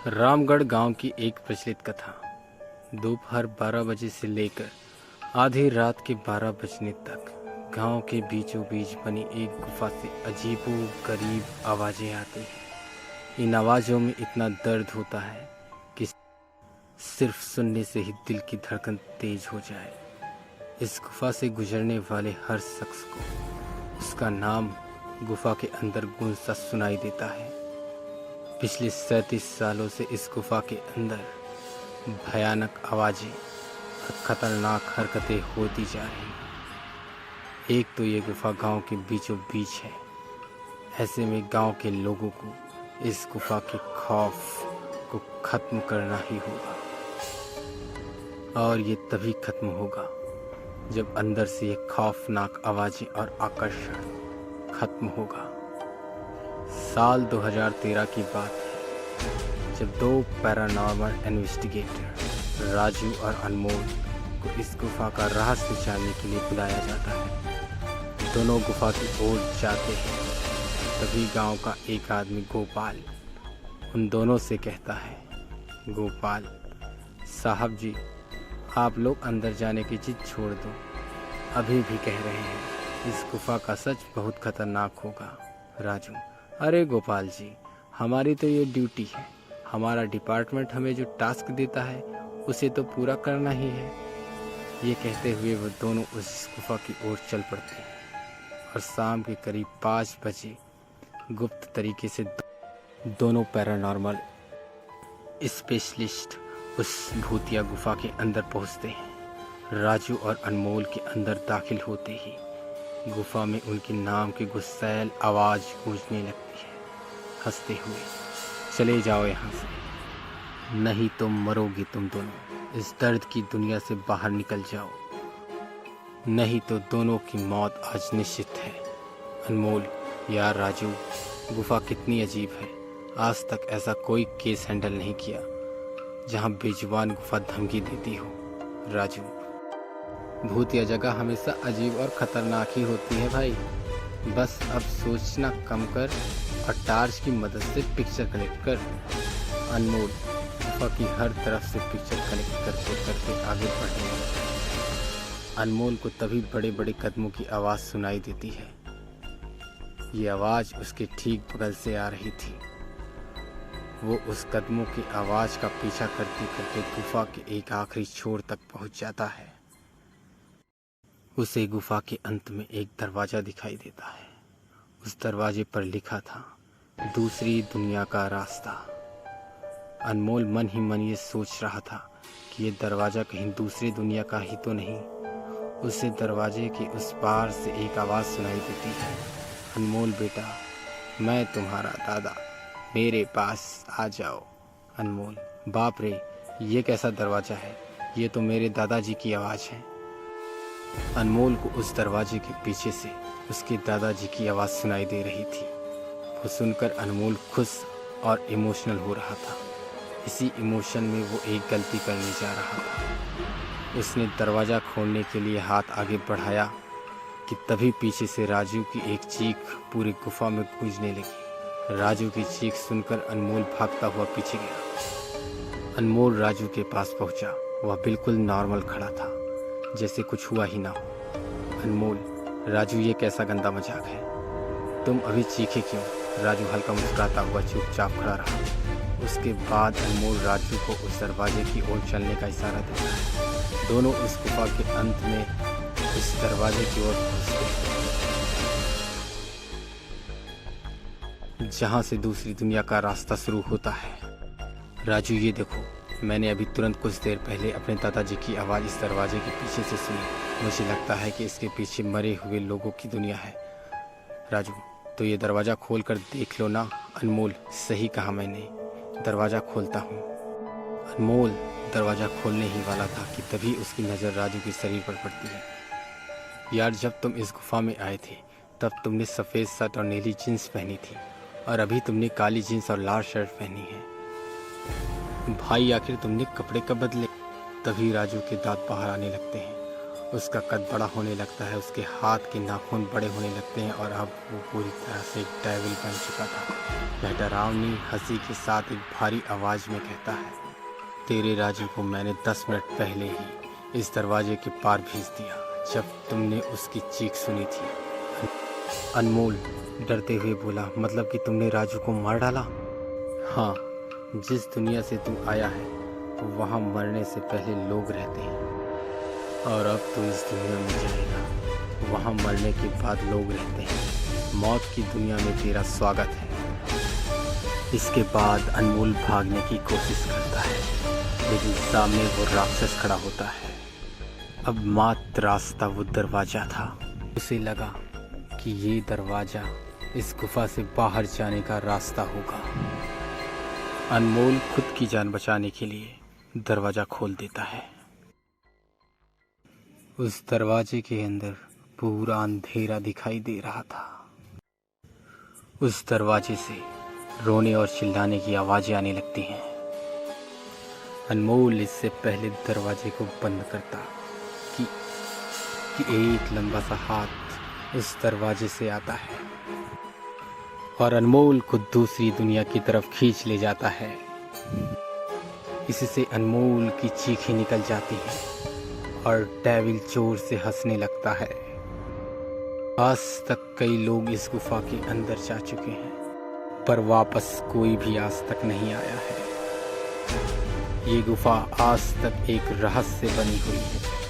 रामगढ़ गांव की एक प्रचलित कथा। दोपहर 12 बजे से लेकर आधी रात के 12 बजने तक गांव के बीचों बीच बनी एक गुफा से अजीबो गरीब आवाजें आती हैं। इन आवाज़ों में इतना दर्द होता है कि सिर्फ सुनने से ही दिल की धड़कन तेज हो जाए। इस गुफा से गुजरने वाले हर शख्स को उसका नाम गुफा के अंदर गूंजता सुनाई देता है। पिछले 37 सालों से इस गुफा के अंदर भयानक आवाज़ें और खतरनाक हरकतें होती जा रही हैं। एक तो ये गुफा गांव के बीचों बीच है। ऐसे में गांव के लोगों को इस गुफा के खौफ को ख़त्म करना ही होगा, और ये तभी ख़त्म होगा जब अंदर से ये खौफनाक आवाज़ें और आकर्षण ख़त्म होगा। साल 2013 की बात है, जब दो पैरानॉर्मल इन्वेस्टिगेटर राजू और अनमोल को इस गुफा का रहस्य जानने के लिए बुलाया जाता है। दोनों गुफा की ओर जाते हैं। तभी गांव का एक आदमी गोपाल उन दोनों से कहता है, गोपाल साहब जी, आप लोग अंदर जाने की जिद छोड़ दो। अभी भी कह रहे हैं, इस गुफा का सच बहुत खतरनाक होगा। राजू, अरे गोपाल जी, हमारी तो ये ड्यूटी है। हमारा डिपार्टमेंट हमें जो टास्क देता है उसे तो पूरा करना ही है। ये कहते हुए वो दोनों उस गुफा की ओर चल पड़ते हैं और शाम के करीब 5 बजे गुप्त तरीके से दोनों पैरानॉर्मल स्पेशलिस्ट उस भूतिया गुफा के अंदर पहुंचते हैं। राजू और अनमोल के अंदर दाखिल होते ही गुफा में उनके नाम की गुस्सैल आवाज़ गूंजने लगती है। हंसते हुए, चले जाओ यहाँ से, नहीं तो मरोगे तुम दोनों। इस दर्द की दुनिया से बाहर निकल जाओ, नहीं तो दोनों की मौत आज निश्चित है। अनमोल, यार राजू, गुफा कितनी अजीब है। आज तक ऐसा कोई केस हैंडल नहीं किया जहाँ बेजुबान गुफा धमकी देती हो। राजू, भूतिया जगह हमेशा अजीब और ख़तरनाक ही होती है भाई। बस अब सोचना कम कर और टार्च की मदद से पिक्चर कलेक्ट कर। अनमोल गुफा की हर तरफ से पिक्चर कलेक्ट करते करते आगे बढ़ने लगा। अनमोल को तभी बड़े बड़े कदमों की आवाज़ सुनाई देती है। ये आवाज़ उसके ठीक बगल से आ रही थी। वो उस कदमों की आवाज़ का पीछा करते करते गुफा के एक आखिरी छोर तक पहुंच जाता है। उसे गुफा के अंत में एक दरवाज़ा दिखाई देता है। उस दरवाजे पर लिखा था, दूसरी दुनिया का रास्ता। अनमोल मन ही मन ये सोच रहा था कि ये दरवाज़ा कहीं दूसरी दुनिया का ही तो नहीं। उसे दरवाजे के उस पार से एक आवाज़ सुनाई देती है, अनमोल बेटा, मैं तुम्हारा दादा, मेरे पास आ जाओ। अनमोल, बाप रे, ये कैसा दरवाज़ा है? ये तो मेरे दादाजी की आवाज़ है। अनमोल को उस दरवाजे के पीछे से उसके दादाजी की आवाज़ सुनाई दे रही थी। वो सुनकर अनमोल खुश और इमोशनल हो रहा था। इसी इमोशन में वो एक गलती करने जा रहा था। उसने दरवाज़ा खोलने के लिए हाथ आगे बढ़ाया कि तभी पीछे से राजू की एक चीख पूरी गुफा में गूंजने लगी। राजू की चीख सुनकर अनमोल भागता हुआ पीछे गया। अनमोल राजू के पास पहुंचा। वह बिल्कुल नॉर्मल खड़ा था, जैसे कुछ हुआ ही ना हो। अनमोल, राजू, ये कैसा गंदा मजाक है? तुम अभी चीखे क्यों? राजू हल्का मुस्कुराता हुआ चुपचाप खड़ा रहा। उसके बाद अनमोल राजू को उस दरवाजे की ओर चलने का इशारा देता है। दोनों उस गुफा के अंत में इस दरवाजे की ओर पहुंचते हैं जहां से दूसरी दुनिया का रास्ता शुरू होता है। राजू, ये देखो, मैंने अभी तुरंत कुछ देर पहले अपने दादाजी की आवाज़ इस दरवाजे के पीछे से सुनी। मुझे लगता है कि इसके पीछे मरे हुए लोगों की दुनिया है। राजू, तो ये दरवाज़ा खोल कर देख लो ना। अनमोल, सही कहा मैंने, दरवाज़ा खोलता हूँ। अनमोल दरवाज़ा खोलने ही वाला था कि तभी उसकी नज़र राजू के शरीर पर पड़ती है। यार, जब तुम इस गुफा में आए थे तब तुमने सफ़ेद शर्ट और नीली जीन्स पहनी थी, और अभी तुमने काली जीन्स और लाल शर्ट पहनी है। भाई, आखिर तुमने कपड़े कब बदले? तभी राजू के दांत बाहर आने लगते हैं उसका कद बड़ा होने लगता है, उसके हाथ के नाखून बड़े होने लगते हैं और अब वो पूरी तरह से एक डेविल बन चुका था। वह डरावनी हंसी के साथ एक भारी आवाज़ में कहता है, तेरे राजू को मैंने 10 मिनट पहले ही इस दरवाजे के पार भेज दिया जब तुमने उसकी चीख सुनी थी। अनमोल डरते हुए बोला, मतलब कि तुमने राजू को मार डाला? हाँ, जिस दुनिया से तू आया है वहाँ मरने से पहले लोग रहते हैं और अब तू इस दुनिया में जाएगा, वहाँ मरने के बाद लोग रहते हैं। मौत की दुनिया में तेरा स्वागत है। इसके बाद अनमोल भागने की कोशिश करता है, लेकिन सामने वो राक्षस खड़ा होता है। अब मात्र रास्ता वो दरवाज़ा था। उसे लगा कि ये दरवाज़ा इस गुफा से बाहर जाने का रास्ता होगा। अनमोल खुद की जान बचाने के लिए दरवाज़ा खोल देता है। उस दरवाजे के अंदर पूरा अंधेरा दिखाई दे रहा था। उस दरवाजे से रोने और चिल्लाने की आवाज़ें आने लगती हैं। अनमोल इससे पहले दरवाजे को बंद करता कि एक लंबा सा हाथ उस दरवाजे से आता है और अनमोल को दूसरी दुनिया की तरफ खींच ले जाता है। इससे अनमोल की चीखें निकल जाती हैं और डेविल जोर से हंसने लगता है। आज तक कई लोग इस गुफा के अंदर जा चुके हैं, पर वापस कोई भी आज तक नहीं आया है। ये गुफा आज तक एक रहस्य बनी हुई है।